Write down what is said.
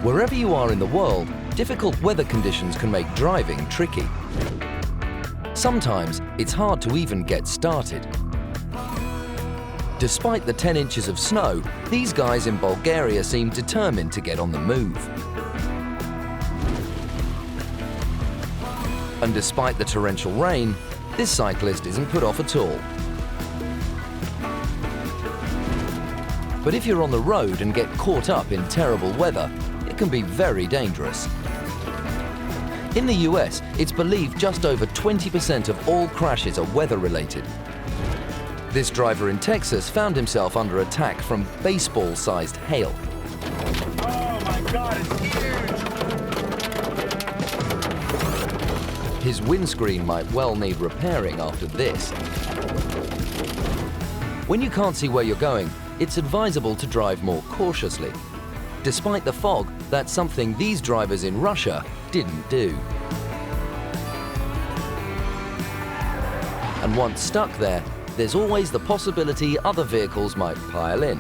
Wherever you are in the world, difficult weather conditions can make driving tricky. Sometimes it's hard to even get started. Despite the 10 inches of snow, these guys in Bulgaria seem determined to get on the move. And despite the torrential rain, this cyclist isn't put off at all. But if you're on the road and get caught up in terrible weather, it can be very dangerous. In the US, it's believed just over 20% of all crashes are weather-related. This driver in Texas found himself under attack from baseball-sized hail. Oh my God, it's huge! His windscreen might well need repairing after this. When you can't see where you're going, it's advisable to drive more cautiously. Despite the fog, that's something these drivers in Russia didn't do. And once stuck there, there's always the possibility other vehicles might pile in.